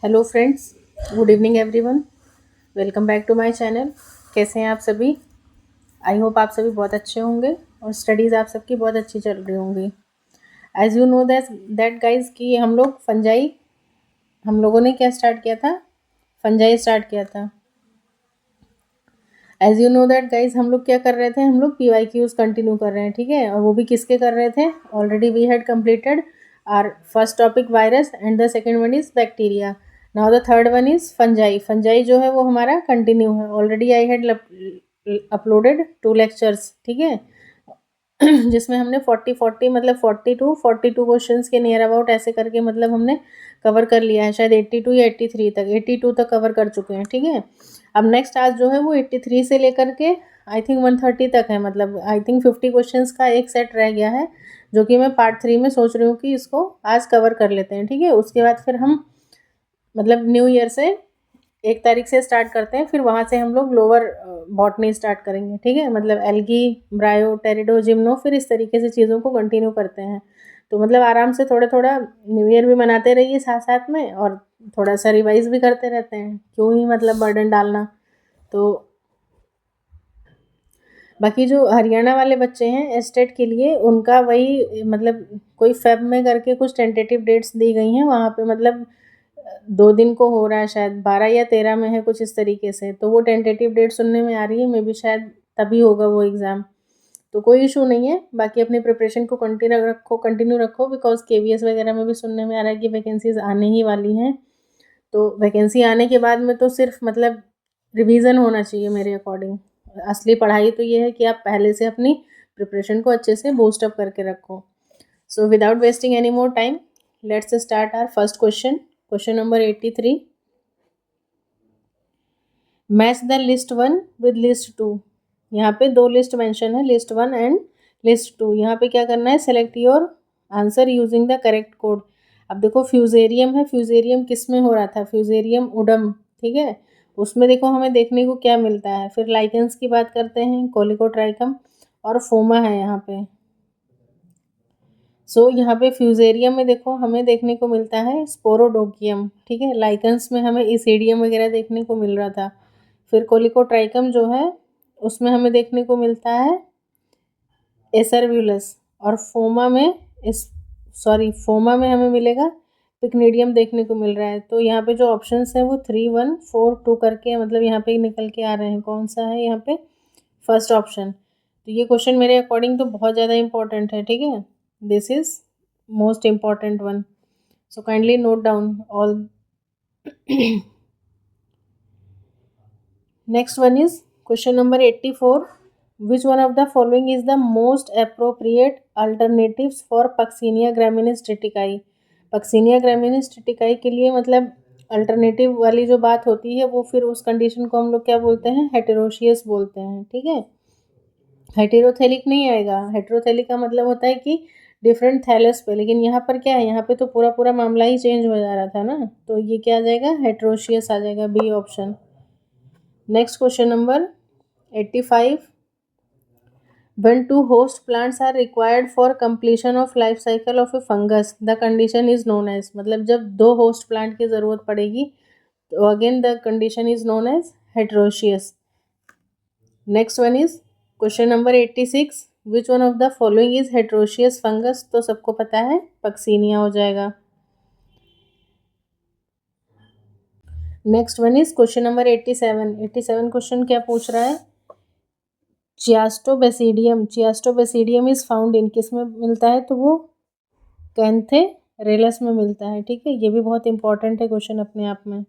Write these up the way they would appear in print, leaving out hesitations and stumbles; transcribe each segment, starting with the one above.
Hello friends, good evening everyone. Welcome back to my channel. कैसे हैं आप सभी? आई होप आप सभी बहुत अच्छे होंगे और स्टडीज़ आप सबकी बहुत अच्छी चल रही होंगी। As you know that guys कि हम लोगों ने क्या स्टार्ट किया था? फंजाई स्टार्ट किया था। As you know that guys हम लोग क्या कर रहे थे? हम लोग PYQs कंटिन्यू कर रहे हैं, ठीक है। और वो भी किसके कर रहे थे? Already we had completed our first topic virus and the second one is bacteria. Now the third one is fungi. Fungi जो है वो हमारा कंटिन्यू है। Already I had uploaded 2 lectures, ठीक है। जिसमें हमने 40 मतलब 42 क्वेश्चंस के नियर अबाउट ऐसे करके मतलब हमने कवर कर लिया है। शायद 82 या 83 तक, 82 तक कवर कर चुके हैं, ठीक है। अब नेक्स्ट आज जो है वो 83 से लेकर के आई थिंक 130 तक है। मतलब आई थिंक 50 क्वेश्चंस का एक सेट रह गया है, जो कि मैं पार्ट 3 में सोच रही हूँ कि इसको आज कवर कर लेते हैं, ठीक है। उसके बाद फिर हम मतलब न्यू ईयर से 1 तारीख से स्टार्ट करते हैं, फिर वहाँ से हम लोग लोअर बॉटनी स्टार्ट करेंगे, ठीक है। मतलब एल्गी, ब्रायो, टेरिडो, जिम्नो, फिर इस तरीके से चीज़ों को कंटिन्यू करते हैं। तो मतलब आराम से थोड़ा थोड़ा न्यू ईयर भी मनाते रहिए साथ साथ में, और थोड़ा सा रिवाइज भी करते रहते हैं, क्यों ही मतलब बर्डन डालना। तो बाकी जो हरियाणा वाले बच्चे हैं एस्टेट के लिए, उनका वही मतलब कोई फेब में करके कुछ टेंटेटिव डेट्स दी गई हैं वहाँ पे। मतलब 2 दिन को हो रहा है, शायद 12 या 13 में है, कुछ इस तरीके से। तो वो टेंटेटिव डेट सुनने में आ रही है, मे बी शायद तभी होगा वो एग्ज़ाम। तो कोई इशू नहीं है। बाकी अपनी प्रिपरेशन को कंटिन्यू रखो बिकॉज KVS वगैरह में भी सुनने में आ रहा है कि वैकेंसीज आने ही वाली हैं। तो वैकेंसी आने के बाद में तो सिर्फ मतलब रिवीजन होना चाहिए मेरे अकॉर्डिंग। असली पढ़ाई तो ये है कि आप पहले से अपनी प्रिपरेशन को अच्छे से बूस्ट अप करके रखो। So without wasting any more time, let's start our first question. Question number 83। Match the list 1 with list 2। यहाँ पे 2 लिस्ट मेंशन है, लिस्ट 1 एंड लिस्ट 2। यहाँ पे क्या करना है? Select your answer using the correct code. अब देखो फ्यूजेरियम है, फ्यूजेरियम किस में हो रहा था? फ्यूजेरियम उडम, ठीक है। उसमें देखो हमें देखने को क्या मिलता है। फिर लाइकेंस की बात करते हैं, कोलिकोट्राइकम और फोमा है यहाँ पे। सो यहाँ पे फ्यूजेरियम में देखो हमें देखने को मिलता है स्पोरोडोकियम, ठीक है। लाइकेंस में हमें इसीडियम वगैरह देखने को मिल रहा था। फिर कोलिकोट्राइकम जो है उसमें हमें देखने को मिलता है एसरव्यूलस। और फोमा में हमें मिलेगा पिक्नीडियम देखने को मिल रहा है। तो यहाँ पे जो ऑप्शंस हैं वो 3, 1, 4, 2 करके मतलब यहाँ पे निकल के आ रहे हैं। कौन सा है यहाँ पे? First option. तो ये क्वेश्चन मेरे अकॉर्डिंग तो बहुत ज़्यादा इंपॉर्टेंट है, ठीक है। This is most important one, so kindly note down all. Next one is question number 84। Which one of the following is the most appropriate alternatives for Puccinia graminis tritici. Puccinia graminis tritici के लिए मतलब alternative वाली जो बात होती है वो फिर उस कंडीशन को हम लोग क्या बोलते हैं? हेटेरोशियस बोलते हैं, ठीक है। हेटेरोथेलिक नहीं आएगा। हेटेरोथेलिक का मतलब होता है कि डिफरेंट थैलस पे, लेकिन यहाँ पर क्या है? यहाँ पे तो पूरा पूरा मामला ही चेंज हो जा रहा था ना। तो ये क्या आ जाएगा? हेटेरोशियस आ जाएगा, B option. Next question number 85। When two host plants are required for completion of life cycle of a fungus, the condition is known as। मतलब जब 2 होस्ट प्लांट की ज़रूरत पड़ेगी तो again the condition is known as heteroecious. Next one is question number 86। Which one of the following is heteroecious fungus? तो सबको पता है पक्सीनिया हो जाएगा। Next one is question number 87। 87 question क्या पूछ रहा है? चियास्टोबेसिडियम। चियास्टोबेसिडियम इज फाउंड इन, किस में मिलता है? तो वो कैंथेरेलस में मिलता है, ठीक है। ये भी बहुत इंपॉर्टेंट है क्वेश्चन अपने आप में।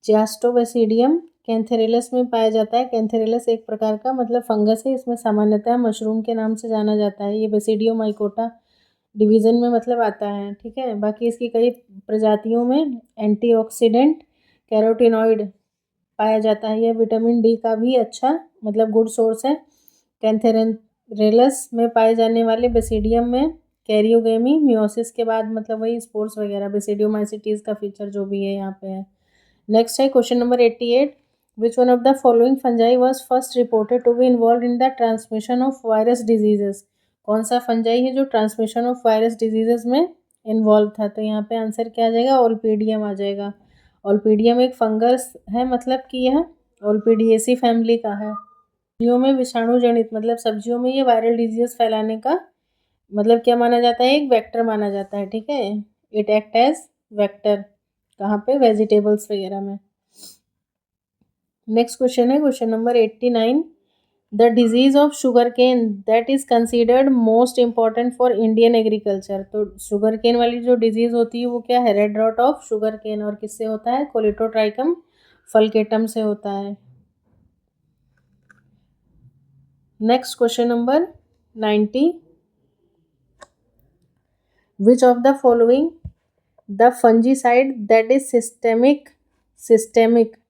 चियास्टोबेसिडियम कैंथेरेलस में पाया जाता है। कैंथेरेलस एक प्रकार का मतलब फंगस है, इसमें सामान्यतः मशरूम के नाम से जाना जाता है। ये बेसिडियोमाइकोटा डिवीज़न में मतलब आता है, ठीक है। बाकी इसकी कई प्रजातियों में एंटीऑक्सीडेंट कैरोटीनॉइड पाया जाता है। यह विटामिन डी का भी अच्छा मतलब गुड सोर्स है। कैंथेरेलस में पाए जाने वाले बेसिडियम में कैरियोगेमी मियोसिस के बाद मतलब वही स्पोर्स वगैरह बेसिडियोमाइसिटीज का फीचर जो भी है यहाँ पे है। नेक्स्ट है question number 88। Which one of the following fungi was first reported to be involved in the transmission of virus diseases. कौन सा फंजाई है जो ट्रांसमिशन ऑफ वायरस डिजीजेस में इन्वॉल्व था? तो यहाँ पे आंसर क्या आ जाएगा? ओल्पीडियम आ जाएगा। ओल्पिडियम एक फंगस है, मतलब कि यह ओल्पिडिएसी फैमिली का है। सब्जियों में विषाणु जनित, मतलब सब्जियों में ये वायरल डिजीज फैलाने का मतलब क्या माना जाता है, एक वेक्टर माना जाता है, ठीक है। इट एक्ट एज वेक्टर, कहाँ पे, वेजिटेबल्स वगैरह में। नेक्स्ट क्वेश्चन है question number 89। The disease of sugar cane that is considered most important for Indian agriculture. तो शुगर केन वाली जो डिजीज होती है वो क्या है, red rot of sugar cane, और किससे होता है, कोलेटोट्राइकम फल्केटम से होता है। Next question number 90। Which of the following the fungicide that is systemic,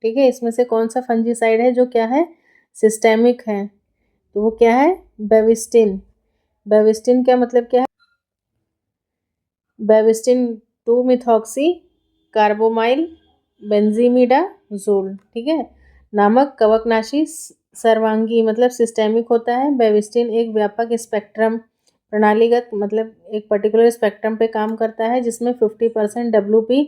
ठीक है, इसमें से कौन सा फंजीसाइड है जो क्या है, सिस्टेमिक है। तो वो क्या है, बेविस्टिन। बेविस्टिन क्या मतलब क्या है, बेविस्टिन 2 मिथॉक्सी कार्बोमाइल बेंजीमिडाजोल, ठीक है, नामक कवकनाशी सर्वांगी, मतलब सिस्टेमिक होता है। बेविस्टिन एक व्यापक स्पेक्ट्रम प्रणालीगत, मतलब एक पर्टिकुलर स्पेक्ट्रम पे काम करता है, जिसमें 50% WP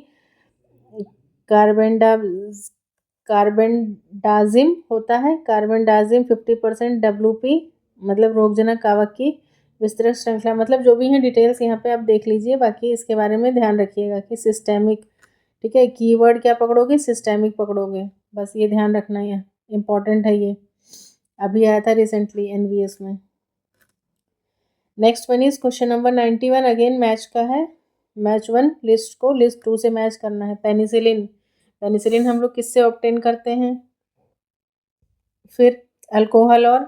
कार्बेंडाजिम होता है। कार्बेंडाजिम 50% WP, मतलब रोगजनक कवक की विस्तृत श्रृंखला, मतलब जो भी है डिटेल्स यहाँ पे आप देख लीजिए, बाकी इसके बारे में ध्यान रखिएगा कि सिस्टेमिक, ठीक है, कीवर्ड क्या पकड़ोगे, सिस्टेमिक पकड़ोगे, बस ये ध्यान रखना है, इंपॉर्टेंट है ये, अभी आया था रिसेंटली NVS में। Next one is question number 91, again match का है। मैच 1 लिस्ट को लिस्ट 2 से मैच करना है। पेनिसिलिन, पेनिसिलिन हम लोग किससे ऑब्टेन करते हैं, फिर अल्कोहल और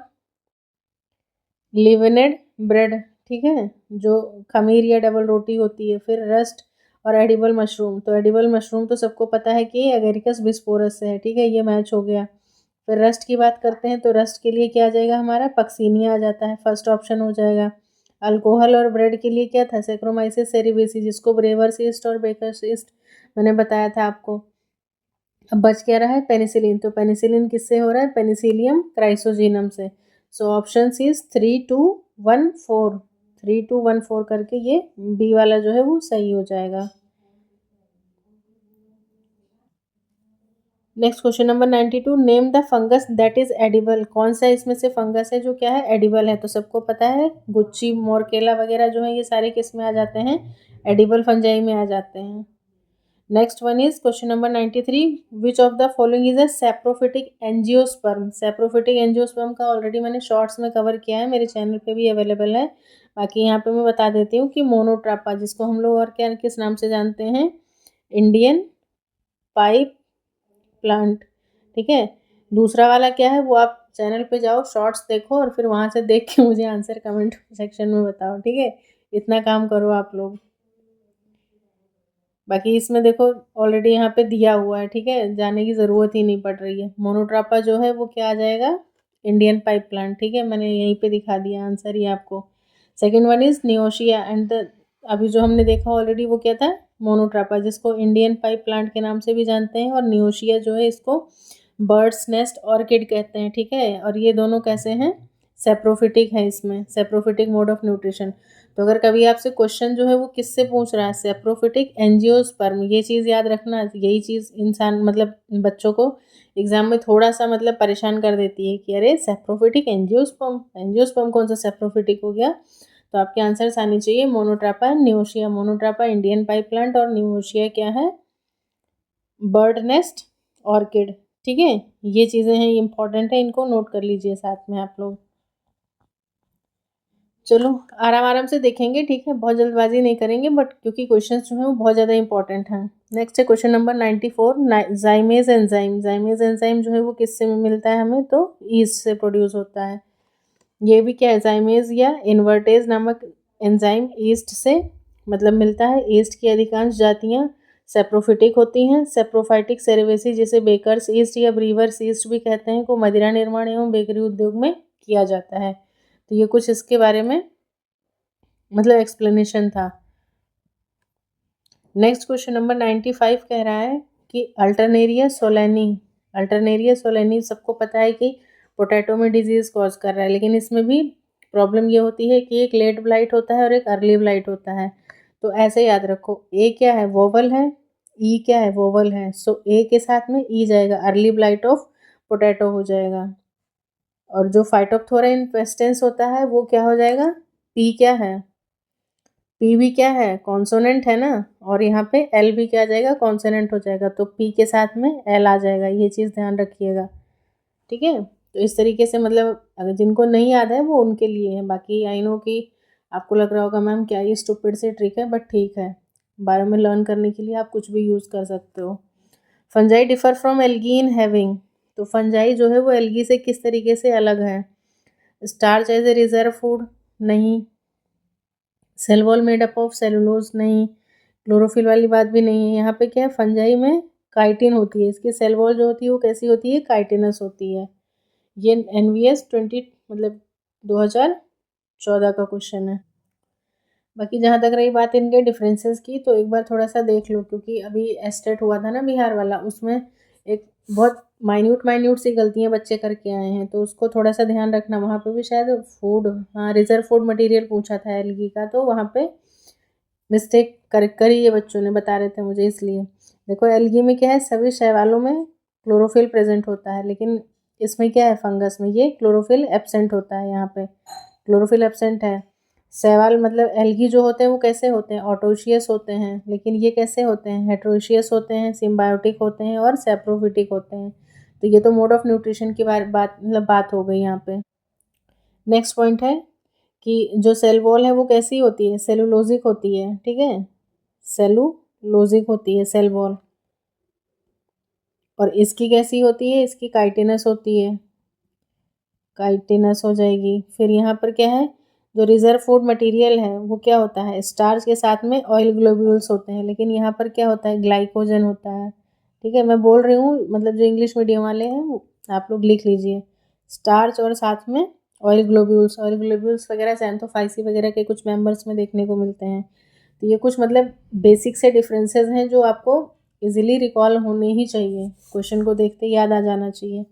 लिवनेड ब्रेड, ठीक है, जो खमीर या डबल रोटी होती है, फिर रस्ट और एडिबल मशरूम। तो एडिबल मशरूम तो सबको पता है कि एगेरिकस बिस्पोरस से है, ठीक है, ये मैच हो गया। फिर रस्ट की बात करते हैं, तो रस्ट के लिए क्या आ जाएगा हमारा, पक्सीनिया आ जाता है, फर्स्ट ऑप्शन हो जाएगा। अल्कोहल और ब्रेड के लिए क्या था, सेक्रोमाइसिस सेरिवेसी, जिसको ब्रेवर्स ईस्ट और बेकर्स ईस्ट मैंने बताया था आपको। अब बच क्या रहा है, पेनिसिलिन। तो पेनिसिलिन किससे हो रहा है, पेनिसिलियम क्राइसोजीनम से। सो ऑप्शन इज 3214, 3214 करके ये बी वाला जो है वो सही हो जाएगा। Next question number 92, name the fungus that is edible. कौन सा इसमें से फंगस है जो क्या है, एडिबल है। तो सबको पता है गुच्ची मोरकेला वगैरह जो है ये सारे किस में आ जाते हैं, एडिबल फंजाई में आ जाते हैं। Next one is question number 93, which of the following is a saprophytic angiosperm. Saprophytic angiosperm का ऑलरेडी मैंने शॉर्ट्स में कवर किया है, मेरे चैनल पे भी अवेलेबल है। बाकी यहाँ पे मैं बता देती हूँ कि मोनोट्रापा, जिसको हम लोग और क्या किस नाम से जानते हैं, इंडियन पाइप प्लांट, ठीक है। दूसरा वाला क्या है वो आप चैनल पे जाओ, शॉर्ट्स देखो और फिर वहाँ से देख के मुझे आंसर कमेंट सेक्शन में बताओ, ठीक है, इतना काम करो आप लोग। बाकी इसमें देखो ऑलरेडी यहाँ पे दिया हुआ है, ठीक है, जाने की ज़रूरत ही नहीं पड़ रही है। मोनोट्रापा जो है वो क्या आ जाएगा, इंडियन पाइप प्लांट, ठीक है, मैंने यहीं पे दिखा दिया आंसर ही आपको। सेकेंड वन इज नियोशिया एंड द, अभी जो हमने देखा ऑलरेडी वो क्या था, मोनोट्रापा, जिसको इंडियन पाइप प्लांट के नाम से भी जानते हैं, और नियोशिया जो है इसको बर्ड्स नेस्ट ऑर्किड कहते हैं, ठीक है। और ये दोनों कैसे हैं, सेप्रोफिटिक है, इसमें सेप्रोफिटिक मोड ऑफ न्यूट्रिशन। तो अगर कभी आपसे क्वेश्चन जो है वो किससे पूछ रहा है, सेप्रोफिटिक एंजियोस्पर्म, ये चीज़ याद रखना, यही चीज़ इंसान मतलब बच्चों को एग्जाम में थोड़ा सा मतलब परेशान कर देती है कि अरे सेप्रोफिटिक एंजियोस्पर्म, एंजियोस्पर्म कौन सा सेप्रोफिटिक हो गया। तो आपके आंसर्स आने चाहिए मोनोट्रापा, न्यूशिया। मोनोट्रापा इंडियन पाइप प्लांट और न्यूशिया क्या है, बर्ड नेस्ट ऑर्किड, ठीक है। ये चीज़ें हैं, इंपॉर्टेंट है, इनको नोट कर लीजिए साथ में आप लोग। चलो आराम आराम से देखेंगे, ठीक है, बहुत जल्दबाजी नहीं करेंगे, बट क्योंकि क्वेश्चंस जो हैं वो बहुत ज़्यादा इंपॉर्टेंट हैं। नेक्स्ट है क्वेश्चन नंबर 94, जाइमेज एंजाइम। जाइमेज एंजाइम जो है वो किससे मिलता है हमें, तो ईस्ट से प्रोड्यूस होता है। ये भी क्या है, जाइमेज या इन्वर्टेज नामक एंजाइम ईस्ट से मतलब मिलता है। ईस्ट की अधिकांश जातियाँ सेप्रोफिटिक होती हैं। सेप्रोफाइटिक सेरेवेसी, जिसे बेकर्स ईस्ट या ब्रीवर्स ईस्ट भी कहते हैं, को मदिरा निर्माण एवं बेकरी उद्योग में किया जाता है। तो ये कुछ इसके बारे में मतलब एक्सप्लेनेशन था। नेक्स्ट क्वेश्चन नंबर 95 कह रहा है कि अल्टरनेरिया सोलेनी, अल्टरनेरिया सोलेनी सबको पता है कि पोटैटो में डिजीज़ कॉज कर रहा है, लेकिन इसमें भी प्रॉब्लम ये होती है कि एक लेट ब्लाइट होता है और एक अर्ली ब्लाइट होता है। तो ऐसे याद रखो, ए क्या है, वोवल है, ई क्या है, वोवल है, सो ए के साथ में ई जाएगा, अर्ली ब्लाइट ऑफ पोटैटो हो जाएगा। और जो फाइटोप्थोरा इन्फेस्टेंस होता है वो क्या हो जाएगा, पी क्या है, पी भी क्या है, कॉन्सोनेंट है ना, और यहाँ पे एल भी क्या आ जाएगा, कॉन्सोनेंट हो जाएगा, तो पी के साथ में एल आ जाएगा, ये चीज़ ध्यान रखिएगा। ठीक है, तो इस तरीके से मतलब अगर जिनको नहीं याद है वो उनके लिए है, बाकी आई नो कि आपको लग रहा होगा मैम क्या ये स्टूपिड से ट्रिक है, बट ठीक है, बायो में लर्न करने के लिए आप कुछ भी यूज़ कर सकते हो। Fungi differ from algae in having, तो फंजाई जो है वो एल्गी से किस तरीके से अलग है, starch as a reserve food नहीं, cell wall made up of cellulose नहीं, क्लोरोफिल वाली बात भी नहीं है। यहाँ पे क्या है, फंजाई में काइटिन होती है, इसकी सेल वॉल जो होती है वो कैसी होती है, काइटिनस होती है। ये NVS 20 मतलब 2014 का क्वेश्चन है। बाकी जहाँ तक रही बात इनके डिफरेंसेस की, तो एक बार थोड़ा सा देख लो, क्योंकि अभी एस्टेट हुआ था ना बिहार वाला, उसमें एक बहुत माइन्यूट माइन्यूट सी गलतियाँ बच्चे करके आए हैं, तो उसको थोड़ा सा ध्यान रखना। वहाँ पे भी शायद फूड, हाँ रिजर्व फूड मटेरियल पूछा था एलगी का, तो वहाँ पे मिस्टेक करी ये बच्चों ने, बता रहे थे मुझे, इसलिए देखो एलगी में क्या है, सभी शैवालों में क्लोरोफिल प्रेजेंट होता है, लेकिन इसमें क्या है, फंगस में ये क्लोरोफिल एब्सेंट होता है, यहाँ पे क्लोरोफिल एब्सेंट है। शैवाल मतलब एल्गी जो होते हैं वो कैसे होते हैं, ऑटोशियस होते हैं, लेकिन ये कैसे होते हैं, हेट्रोशियस होते हैं, सिम्बायोटिक होते हैं और सैप्रोफिटिक होते हैं। तो ये तो मोड ऑफ न्यूट्रिशन की बात हो गई यहाँ पे। नेक्स्ट पॉइंट है कि जो सेल वॉल है वो कैसी होती है, सेलुलोजिक होती है, ठीक है, सेलुलोजिक होती है सेल वॉल। और इसकी कैसी होती है, इसकी काइटिनस होती है, काइटिनस हो जाएगी। फिर यहाँ पर क्या है, जो रिजर्व फूड मटेरियल है वो क्या होता है, स्टार्च के साथ में ऑयल ग्लोब्यूल्स होते हैं, लेकिन यहाँ पर क्या होता है, ग्लाइकोजन होता है। ठीक है, मैं बोल रही हूँ, मतलब जो इंग्लिश मीडियम वाले हैं वो आप लोग लिख लीजिए, स्टार्च और साथ में ऑयल ग्लोब्यूल्स वगैरह सैंथोफाइसी वगैरह के कुछ मेंबर्स में देखने को मिलते हैं। तो ये कुछ मतलब बेसिक से डिफरेंसेस हैं जो आपको इजीली रिकॉल होने ही चाहिए, क्वेश्चन को देखते याद आ जाना चाहिए।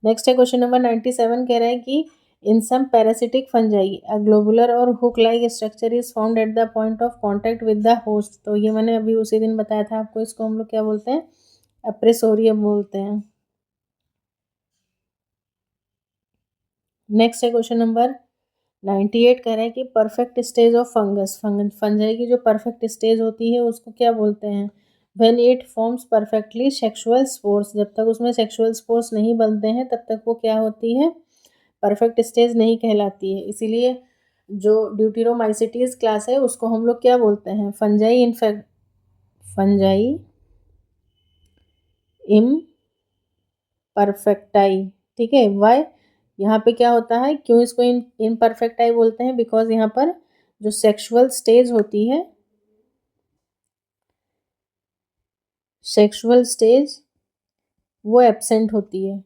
नेक्स्ट है क्वेश्चन नंबर 97, कह रहा है कि इन सम पैरासिटिक फंजाई अ ग्लोबुलर और hook like structure is found at the point of contact with the host. तो ये मैंने अभी उसी दिन बताया था आपको, इसको हम लोग क्या बोलते हैं, अप्रेसोरियम बोलते हैं। नेक्स्ट है क्वेश्चन नंबर 98, कह रहा है कि परफेक्ट स्टेज ऑफ फंजाई की जो परफेक्ट स्टेज होती है उसको क्या बोलते हैं, when it forms perfectly sexual spores, जब तक उसमें सेक्सुअल स्पोर्स नहीं बनते हैं तब तक वो क्या होती है, परफेक्ट स्टेज नहीं कहलाती है। इसीलिए जो ड्यूटेरोमाइसिटीज क्लास है उसको हम लोग क्या बोलते हैं, फंजाई इम परफेक्टाई। ठीक है, वाई, यहाँ पे क्या होता है, क्यों इसको इम्परफेक्टाई बोलते हैं, बिकॉज यहाँ पर जो सेक्सुअल स्टेज होती है, सेक्सुअल स्टेज वो एब्सेंट होती है।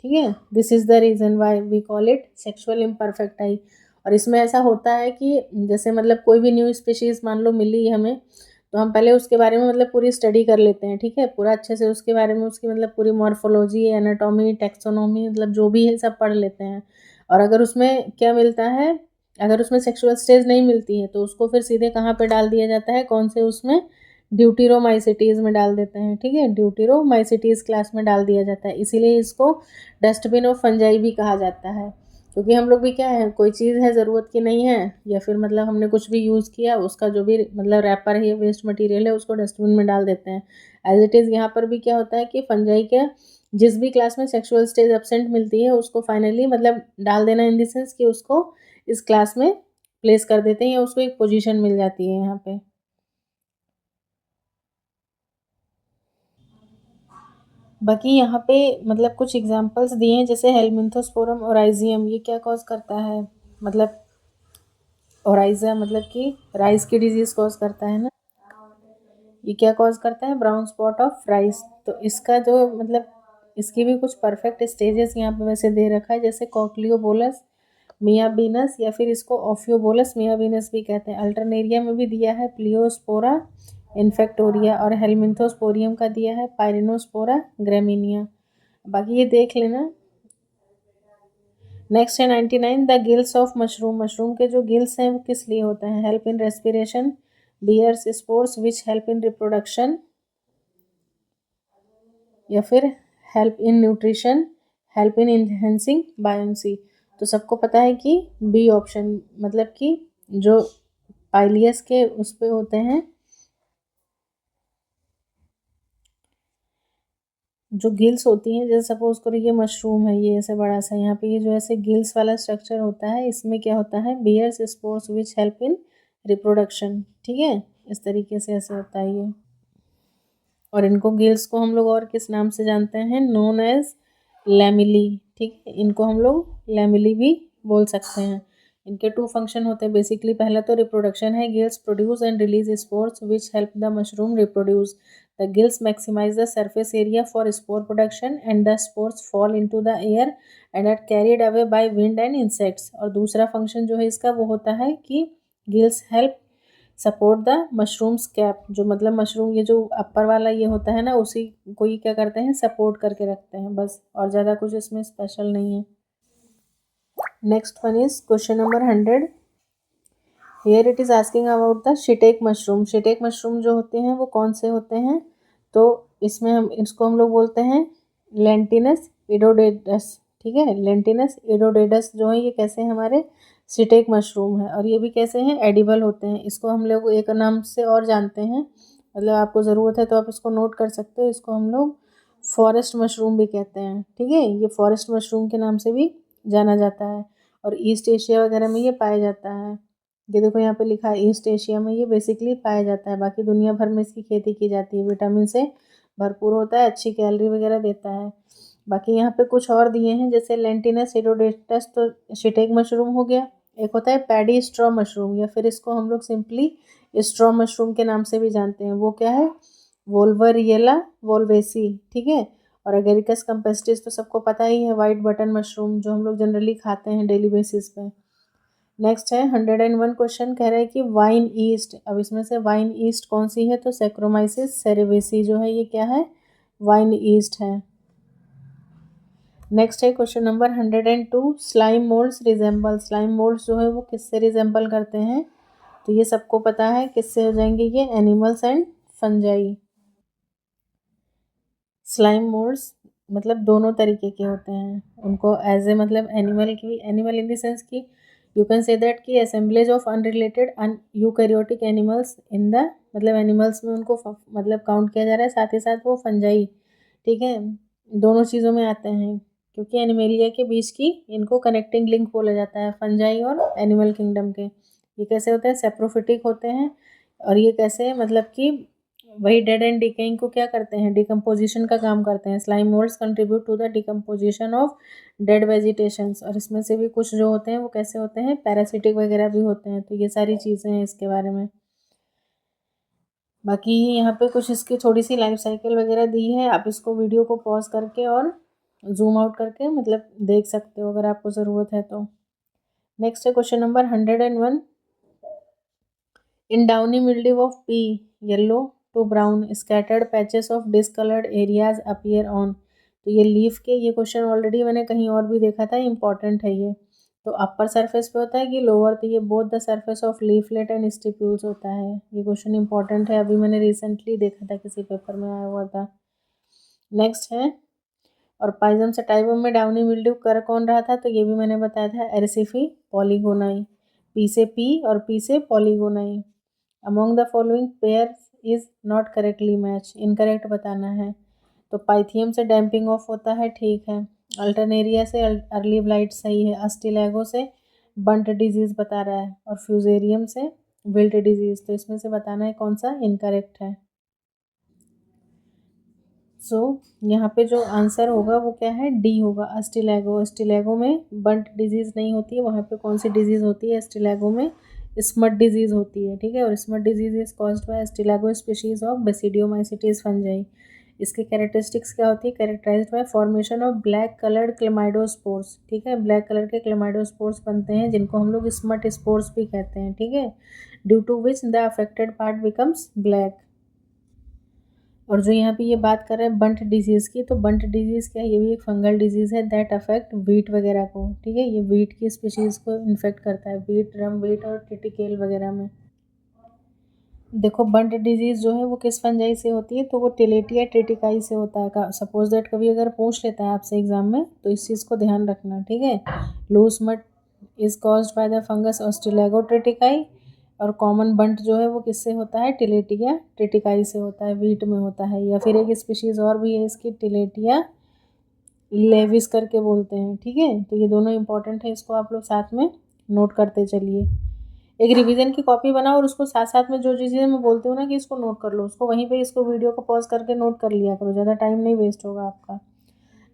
ठीक है, this is the reason why we call it sexual imperfecti. और इसमें ऐसा होता है कि जैसे मतलब कोई भी न्यू स्पीशीज मान लो मिली हमें, तो हम पहले उसके बारे में मतलब पूरी स्टडी कर लेते हैं, ठीक है, पूरा अच्छे से उसके बारे में, उसकी मतलब पूरी मॉर्फोलॉजी, एनाटॉमी, टेक्सोनॉमी, मतलब जो भी है सब पढ़ लेते हैं। और अगर उसमें क्या मिलता है, अगर उसमें सेक्सुअल स्टेज नहीं मिलती है तो उसको फिर सीधे कहाँ पे डाल दिया जाता है, कौन से उसमें, ड्यूटीरोमाइसिटीज में डाल देते हैं। ठीक है, ड्यूटीरोमाइसिटीज क्लास में डाल दिया जाता है, इसीलिए इसको डस्टबिन ऑफ फंजाई भी कहा जाता है। क्योंकि हम लोग भी क्या है, कोई चीज़ है ज़रूरत की नहीं है, या फिर मतलब हमने कुछ भी यूज़ किया, उसका जो भी मतलब रैपर है, वेस्ट मटेरियल है, उसको डस्टबिन में डाल देते हैं। एज इट इज़ यहाँ पर भी क्या होता है कि फंजाई के जिस भी क्लास में सेक्सुअल स्टेज एब्सेंट मिलती है उसको फाइनली मतलब डाल देना, इन द सेंस कि उसको इस क्लास में प्लेस कर देते हैं, या उसको एक पोजीशन मिल जाती है यहाँ पे। बाकी यहाँ पे मतलब कुछ एग्जांपल्स दिए हैं, जैसे हेलमिंथोस्पोरम ओराइजियम, ये क्या कॉज करता है, मतलब ओराइजा मतलब कि राइस की डिजीज कॉज करता है ना, ये क्या कॉज करता है, ब्राउन स्पॉट ऑफ राइस। तो इसका जो मतलब इसकी भी कुछ परफेक्ट स्टेजेस यहाँ पे वैसे दे रखा है, जैसे कॉक्लियोबोलस मियाबीनस, या फिर इसको ऑफियोबोलस मियाबीनस भी कहते हैं। अल्टरनेरिया में भी दिया है प्लियोस्पोरा इन्फेक्टोरिया, और हेलमिंथोस्पोरियम का दिया है पायरिनोस्पोरा ग्रेमिनिया। बाकी ये देख लेना। नेक्स्ट है 99, the gills of mushroom, mushroom के जो गिल्स हैं वो किस लिए होते हैं, help in respiration, bears spores which help in reproduction, या फिर help in nutrition, help in enhancing buoyancy. तो सबको पता है कि बी ऑप्शन, मतलब कि जो पाइलियस के उस पे होते हैं, जो गिल्स होती हैं, जैसे सपोज करो ये मशरूम है, ये ऐसे बड़ा सा, यहाँ पे ये जो ऐसे गिल्स वाला स्ट्रक्चर होता है, इसमें क्या होता है, bears spores which help in reproduction. ठीक है, इस तरीके से ऐसे होता है ये। और इनको गिल्स को हम लोग और किस नाम से जानते हैं, नोन एज लैमिली। ठीक है, इनको हम लोग लैमिली भी बोल सकते हैं। इनके टू फंक्शन होते हैं बेसिकली। पहला तो रिप्रोडक्शन है, gills produce and release spores which help the mushroom reproduce. The gills maximize the surface area for spore production and the spores fall into the air and are carried away by wind and insects. और दूसरा function जो है इसका वो होता है कि gills help support the mushrooms cap, जो मतलब मशरूम ये जो अपर वाला ये होता है ना, उसी को ही क्या करते हैं, सपोर्ट करके रखते हैं बस, और ज़्यादा कुछ इसमें स्पेशल नहीं है। Next one is question number 100। Here it is asking about the shiitake mushroom. Shiitake mushroom जो होते हैं वो कौन से होते हैं, तो इसमें हम इसको हम लोग बोलते हैं लेंटिनस इडोडेडस। ठीक है, लेंटिनस इडोडेडस जो है ये कैसे हमारे सिटेक मशरूम है, और ये भी कैसे हैं, एडिबल होते हैं। इसको हम लोग एक नाम से और जानते हैं, मतलब आपको ज़रूरत है तो आप इसको नोट कर सकते हो, इसको हम लोग फॉरेस्ट मशरूम भी कहते हैं। ठीक है, ये फॉरेस्ट मशरूम के नाम से भी जाना जाता है, और ईस्ट एशिया वगैरह में ये पाया जाता है। ये देखो यहाँ पे लिखा है ईस्ट एशिया में ये बेसिकली पाया जाता है, बाकी दुनिया भर में इसकी खेती की जाती है। विटामिन से भरपूर होता है, अच्छी कैलोरी वगैरह देता है। बाकी यहाँ पे कुछ और दिए हैं, जैसे लेंटिनस इडोडेटस तो शिटेक मशरूम हो गया। एक होता है पैडी स्ट्रॉ मशरूम, या फिर इसको हम लोग सिंपली स्ट्रॉ मशरूम के नाम से भी जानते हैं। वो क्या है, वोल्वरिएला वोल्वेसी। ठीक है, और एगेरिकस कैम्पेस्टिस तो सबको पता ही है, वाइट बटन मशरूम जो हम लोग जनरली खाते हैं डेली बेसिस पे। नेक्स्ट है 101 क्वेश्चन, कह रहा है कि वाइन ईस्ट। अब इसमें से वाइन ईस्ट कौन सी है, तो सैक्रोमाइसिस सेरेवेसी जो है ये क्या है, वाइन ईस्ट है। नेक्स्ट है question number 102, slime moulds resemble. Slime moulds जो है वो किससे रिजेंबल करते हैं, तो ये सबको पता है किससे हो जाएंगे, ये animals and fungi. Slime moulds मतलब दोनों तरीके के होते हैं, उनको एज ए मतलब एनिमल की, एनिमल इन द सेंस की यू कैन से दैट कि assemblage of unrelated eukaryotic animals in the, मतलब एनिमल्स में उनको मतलब काउंट किया जा रहा है, साथ ही साथ वो फंजाई। ठीक है, दोनों चीज़ों में आते हैं, क्योंकि एनिमेलिया के बीच की इनको कनेक्टिंग लिंक बोला जाता है, फंजाई और एनिमल किंगडम के। ये कैसे होते हैं, सेप्रोफिटिक होते हैं। और ये कैसे मतलब कि वही डेड एंड डिकेइंग को क्या करते हैं, डिकम्पोजिशन का काम करते हैं। Slime moulds contribute to the decomposition of dead vegetations. और इसमें से भी कुछ जो होते हैं वो कैसे होते हैं, पैरासिटिक वगैरह भी होते हैं। तो ये सारी चीज़ें हैं इसके बारे में। बाकी यहाँ पे कुछ इसकी थोड़ी सी लाइफ साइकिल वगैरह दी है, आप इसको वीडियो को पॉज करके और जूम आउट करके मतलब देख सकते हो अगर आपको ज़रूरत है तो। नेक्स्ट है question number 101, in downy mildew of pea yellow to brown scattered patches of discoloured areas appear on. तो ये लीफ के, ये क्वेश्चन ऑलरेडी मैंने कहीं और भी देखा था, इंपॉर्टेंट है ये। तो अपर सरफेस पे होता है कि लोअर, तो ये both the surface of leaflet and stipules होता है। ये क्वेश्चन इंपॉर्टेंट है, अभी मैंने रिसेंटली देखा था, किसी पेपर में आया हुआ था। नेक्स्ट है, और पाइजम सटाइवम में डाउनी मिल्ड्यू कर कौन रहा था, तो ये भी मैंने बताया था, एरिसिफी पॉलीगोनाई। पी से पी और पी से polygoni. Among the following pair is not correctly match, incorrect बताना है। तो पाइथियम से डैम्पिंग ऑफ होता है, ठीक है। अल्टरनेरिया से अर्ली ब्लाइट सही है। अस्टिलैगो से बंट डिजीज़ बता रहा है, और फ्यूजेरियम से विल्ट डिजीज़। तो इसमें से बताना है कौन सा इनकरेक्ट है। सो यहाँ पे जो आंसर होगा वो क्या है, डी होगा, अस्टिलैगो। अस्टिलैगो में बंट डिजीज़ नहीं होती है, वहाँ पे कौन सी डिजीज़ होती है, अस्टिलैगो में स्मट डिजीज़ होती है। ठीक है, और smut disease is caused by Ustilago species of basidiomycetes fungi. इसके कैरेक्टरिस्टिक्स क्या होती है, characterized by formation of black coloured chlamydospores. ठीक है, ब्लैक कलर के क्लेमाइडोस्पोर्स बनते हैं, जिनको हम लोग स्मट स्पोर्स भी कहते हैं। ठीक है, due to which the affected part becomes black. और जो यहाँ पे ये बात कर रहे हैं बंट डिजीज़ की, तो बंट डिजीज़ क्या है, ये भी एक फंगल डिजीज़ है दैट अफेक्ट वीट वगैरह को। ठीक है, ये वीट की स्पीशीज़ को इन्फेक्ट करता है, वीट, ड्रम वीट और टिटिकेल वगैरह में। देखो बंट डिजीज़ जो है वो किस फंजाई से होती है, तो वो टिलेटिया ट्रिटिकाई से होता है। सपोज दैट कभी अगर पूछ लेता है आपसे एग्जाम में तो इस चीज़ को ध्यान रखना, ठीक है। Loose smut is caused by the fungus Ustilago tritici, और कॉमन बंट जो है वो किससे होता है, टिलेटिया ट्रिटिकाई से होता है, वीट में होता है। या फिर एक स्पीशीज़ और भी है इसकी, टिलेटिया लेविस करके बोलते हैं, ठीक है। तो ये दोनों इंपॉर्टेंट है, इसको आप लोग साथ में नोट करते चलिए। एक रिवीजन की कॉपी बनाओ और उसको साथ साथ में जो चीज़ें मैं बोलती हूँ ना कि इसको नोट कर लो, उसको वहीं पे इसको वीडियो को पॉज करके नोट कर लिया करो, ज़्यादा टाइम नहीं वेस्ट होगा आपका।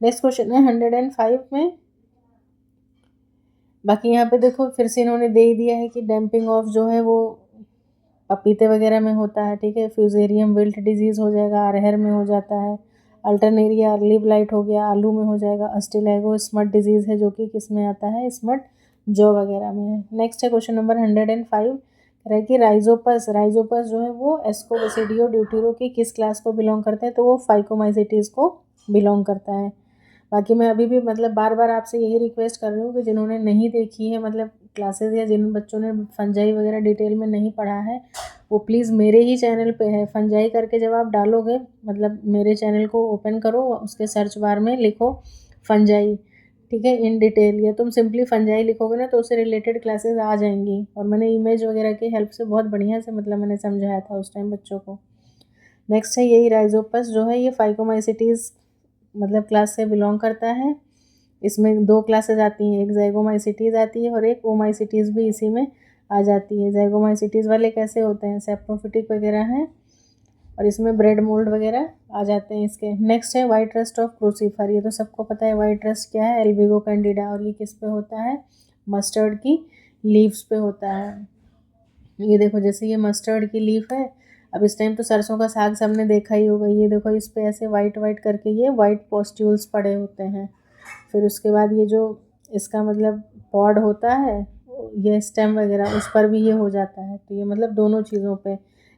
नेक्स्ट क्वेश्चन है 105 में। बाकी यहाँ पे देखो फिर से इन्होंने दे ही दिया है कि डैम्पिंग ऑफ जो है वो पपीते वगैरह में होता है, ठीक है। फ्यूजेरियम विल्ट डिजीज़ हो जाएगा, अरहर में हो जाता है। अल्टरनेरिया अर्ली ब्लाइट हो गया, आलू में हो जाएगा। अस्टिलैगो स्मट डिजीज़ है जो कि किस में आता है, स्मट जौ वगैरह में है। नेक्स्ट है क्वेश्चन नंबर 105, रहे कि राइजोपस, राइजोपस जो है वो एस्कोबेसिडियो ड्यूटेरो की किस क्लास को बिलोंग करते हैं, तो वो फाइकोमाइसिटीज़ को बिलोंग करता है। बाकी मैं अभी भी मतलब बार बार आपसे यही रिक्वेस्ट कर रही हूँ कि जिन्होंने नहीं देखी है मतलब क्लासेस, या जिन बच्चों ने फंजाई वगैरह डिटेल में नहीं पढ़ा है, वो प्लीज़ मेरे ही चैनल पे है, फंजाई करके जब आप डालोगे मतलब मेरे चैनल को ओपन करो, उसके सर्च बार में लिखो फंजाई, ठीक है, इन डिटेल। या तुम सिंपली फंजाई लिखोगे ना तो उससे रिलेटेड क्लासेस आ जाएंगी, और मैंने इमेज वगैरह की हेल्प से बहुत बढ़िया से मतलब मैंने समझाया था उस टाइम बच्चों को। नेक्स्ट है यही राइजोपस जो है ये फाइकोमाइसिटीज़ मतलब क्लास से बिलोंग करता है। इसमें दो क्लासेस आती हैं, एक ज़ाइगोमाइसिटीज़ आती है और एक ओमाइसिटीज़ भी इसी में आ जाती है। ज़ाइगोमाइसिटीज़ वाले कैसे होते हैं, सेप्रोफिटिक वगैरह हैं, और इसमें ब्रेड मोल्ड वगैरह आ जाते हैं इसके। नेक्स्ट है वाइट रस्ट ऑफ क्रूसीफर, ये तो सबको पता है वाइट रस्ट क्या है, एल्बिगो कैंडिडा, और ये किस पे होता है, मस्टर्ड की लीव्स पे होता है। ये देखो जैसे ये मस्टर्ड की लीफ है, अब इस टाइम तो सरसों का साग सबने देखा ही होगा, ये देखो इस पे ऐसे वाइट वाइट करके ये वाइट पोस्ट्यूल्स पड़े होते हैं। फिर उसके बाद ये जो इसका मतलब पॉड होता है, ये स्टेम वगैरह उस पर भी ये हो जाता है। तो ये मतलब दोनों चीज़ों पे,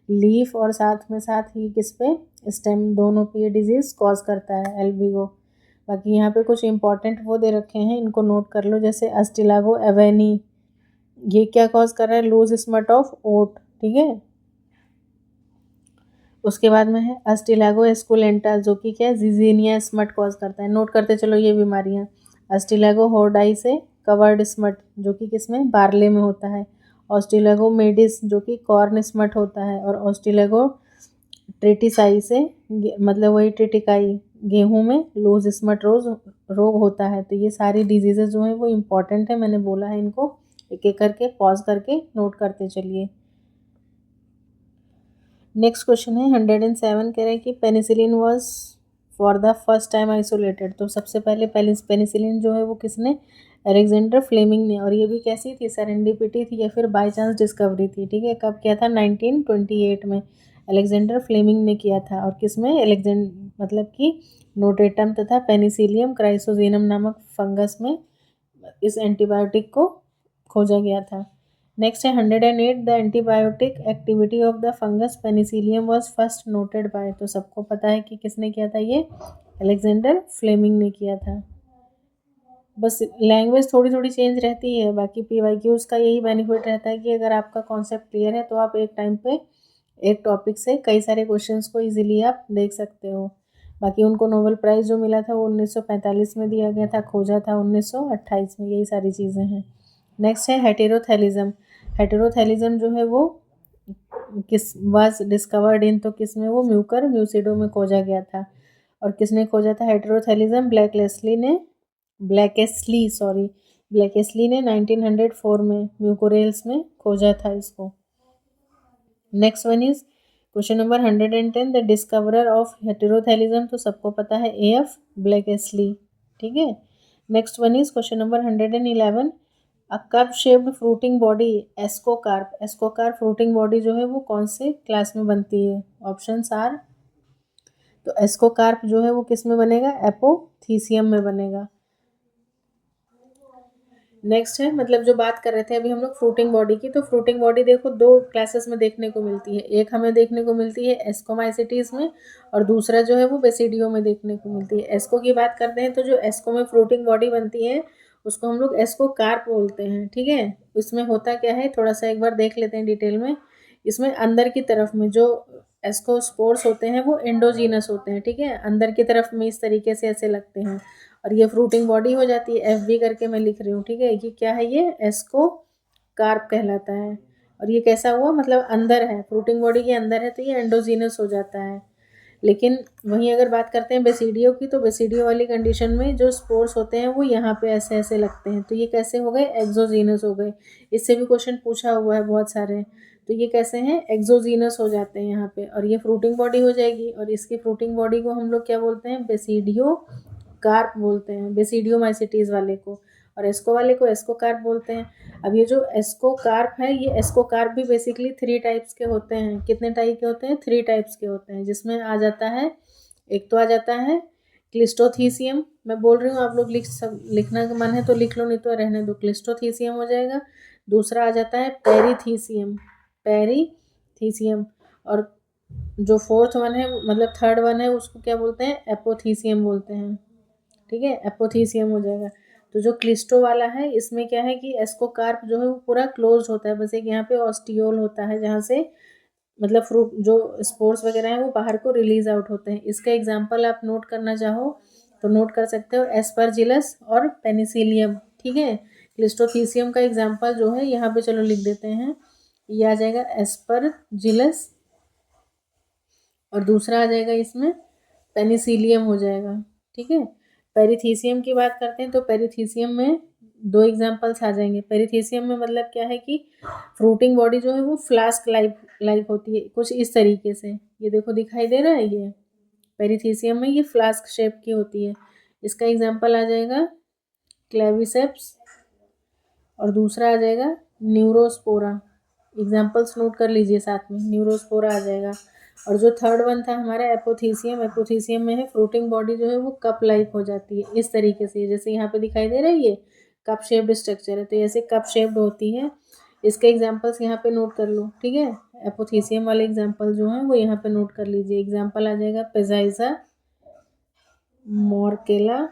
लीफ और साथ में साथ ही किस पे, स्टेम, दोनों पे ये डिजीज़ कॉज करता है एल्बिगो। बाकी यहाँ पे कुछ इंपॉर्टेंट वो दे रखे हैं, इनको नोट कर लो, जैसे अस्टिलागो एवेनी, ये क्या कॉज कर रहा है, लूज स्मट ऑफ ओट, ठीक है। उसके बाद में है अस्टिलागो एस्कुलेंटा जो कि क्या है, जिजीनिया स्मट कॉज करता है। नोट करते चलो ये बीमारियां। अस्टिलागो होर्डाई से कवर्ड स्मट जो कि किसमें, बार्ले में होता है। ऑस्टिलागो मेडिस जो कि कॉर्न स्मट होता है। और ऑस्टिलागो ट्रिटिसाई से मतलब वही ट्रिटिकाई, गेहूं में लूज स्मट रोग होता है। तो ये सारी डिजीजेज जो हैं वो इम्पॉर्टेंट है, मैंने बोला है इनको एक एक करके पॉज करके नोट करते चलिए। नेक्स्ट क्वेश्चन है 107, कह रहे हैं कि penicillin was for the first time isolated, तो सबसे पहले पेनिसिलिन जो है वो किसने, अलेक्जेंडर फ्लेमिंग ने। और ये भी कैसी थी, सेरेंडिपिटी थी या फिर बाय चांस डिस्कवरी थी, ठीक है। कब किया था, 1928 में अलेक्जेंडर फ्लेमिंग ने किया था। और किसमें, मतलब कि नोटेटम तथा पेनिसिलियम क्राइसोजेनम नामक फंगस में इस एंटीबायोटिक को खोजा गया था। नेक्स्ट है 108, the antibiotic activity of the fungus Penicillium was first noted bye, तो सबको पता है कि किसने किया था, ये अलेक्जेंडर फ्लेमिंग ने किया था। बस लैंग्वेज थोड़ी थोड़ी चेंज रहती है, बाकी PYQs का यही बेनिफिट रहता है कि अगर आपका कॉन्सेप्ट क्लियर है तो आप एक टाइम पे एक टॉपिक से कई सारे क्वेश्चंस को इजीली आप देख सकते हो। बाकी उनको नोबेल प्राइज़ जो मिला था वो 1945 में दिया गया था, खोजा था 1928 में, यही सारी चीज़ें हैं। नेक्स्ट है हेटेरोथैलिज्म। हेटेरोथैलिज्म जो है वो किस वाज डिस्कवर्ड इन, तो किस में, वो म्यूकर म्यूसिडो में खोजा गया था। और किसने खोजा था हेटेरोथैलिज्म, ब्लैकेस्ली ने 1904 में म्यूकोरेल्स में खोजा था इसको। Next one is question number 110, the discoverer of heterothallism, तो सबको पता है AF ब्लैकेस्ली, ठीक है। Next one is question number 111, a curve shaped fruiting body ascocarp, ascocarp fruiting body जो है वो कौन से क्लास में बनती है, ऑप्शंस आर, तो एस्कोकार्प जो है वो किस में बनेगा, एपोथीसियम में बनेगा। नेक्स्ट है मतलब जो बात कर रहे थे अभी हम लोग फ्रूटिंग बॉडी की, तो फ्रूटिंग बॉडी देखो दो क्लासेस में देखने को मिलती है, एक हमें देखने को मिलती है एस्कोमाइसिटीज में, और दूसरा जो है वो बेसिडियो में देखने को मिलती है। एस्को की बात करते हैं तो जो एस्को में फ्रूटिंग बॉडी बनती है उसको हम लोग एस्कोकार्प बोलते हैं, ठीक है। इसमें होता क्या है थोड़ा सा एक बार देख लेते हैं डिटेल में, इसमें अंदर की तरफ में जो एस्कोस्पोर्स होते हैं वो एंडोजीनस होते हैं, ठीक है, अंदर की तरफ में इस तरीके से ऐसे लगते हैं, और ये फ्रूटिंग बॉडी हो जाती है, एफ बी करके मैं लिख रही हूँ, ठीक है। ये क्या है, ये एस्को कार्प कहलाता है। और ये कैसा हुआ, मतलब अंदर है, फ्रूटिंग बॉडी के अंदर है, तो ये एंडोजीनस हो जाता है। लेकिन वहीं अगर बात करते हैं बेसिडियो की, तो बेसिडियो वाली कंडीशन में जो स्पोर्स होते हैं वो यहाँ पे ऐसे ऐसे लगते हैं, तो ये कैसे हो गए, एक्सोजीनस हो गए। इससे भी क्वेश्चन पूछा हुआ है बहुत सारे, तो ये कैसे हैं, एक्सोजीनस हो जाते हैं यहाँ पे, और ये फ्रूटिंग बॉडी हो जाएगी। और इसकी फ्रूटिंग बॉडी को हम लोग क्या बोलते हैं, बेसिडियो कार्प बोलते हैं, बेसिडियोमाइसिटीज वाले को, और एस्को वाले को एस्को कार्प बोलते हैं। अब ये जो एस्को कार्प है, ये एस्को कार्प भी बेसिकली 3 टाइप्स के होते हैं। कितने टाइप के होते हैं, 3 टाइप्स के होते हैं, जिसमें आ जाता है, एक तो आ जाता है क्लिस्टोथीसियम, मैं बोल रही हूँ, आप लोग लिखना का मन है तो लिख लो, नहीं तो रहने दो, क्लिस्टोथीसियम हो जाएगा। दूसरा आ जाता है पेरीथीसियम, पेरीथीसियम, और जो फोर्थ वन है, मतलब थर्ड वन है, उसको क्या बोलते हैं, एपोथीसियम बोलते हैं, ठीक है, एपोथीसियम हो जाएगा। तो जो क्लिस्टो वाला है, इसमें क्या है कि एस्कोकार्प जो है वो पूरा क्लोज होता है, बस एक यहाँ पे ऑस्टियोल होता है, जहाँ से मतलब फ्रूट जो स्पोर्स वगैरह हैं वो बाहर को रिलीज आउट होते हैं। इसका एग्जाम्पल आप नोट करना चाहो तो नोट कर सकते हो, एस्परजिलस और पेनिसिलियम, ठीक है। क्लिस्टोथीसियम का एग्जाम्पल जो है यहाँ पे चलो लिख देते हैं, ये आ जाएगा एस्परजिलस, और दूसरा आ जाएगा इसमें पेनिसिलियम हो जाएगा, ठीक है। पेरिथीसियम की बात करते हैं तो पेरिथीसियम में 2 एग्जाम्पल्स आ जाएंगे। पेरिथीसियम में मतलब क्या है कि फ्रूटिंग बॉडी जो है वो फ्लास्क लाइक होती है, कुछ इस तरीके से, ये देखो दिखाई दे रहा है, ये पेरिथीसियम में ये फ्लास्क शेप की होती है। इसका एग्जाम्पल आ जाएगा क्लेविसेप्स, और दूसरा आ जाएगा न्यूरोस्पोरा। एग्जाम्पल्स नोट कर लीजिए साथ में, न्यूरोस्पोरा आ जाएगा। और जो थर्ड वन था हमारा एपोथीसियम, एपोथीसियम में है फ्रूटिंग बॉडी जो है वो कप लाइक हो जाती है, इस तरीके से, जैसे यहाँ पे दिखाई दे रहा है, ये कप शेप्ड स्ट्रक्चर है, तो ऐसे कप शेप्ड होती है। इसके एग्जाम्पल्स यहाँ पे नोट कर लो, ठीक है। एपोथीसियम वाले एग्जाम्पल जो हैं वो यहाँ पे नोट कर लीजिए। एग्जाम्पल आ जाएगा पेजाइजा, मोरकेला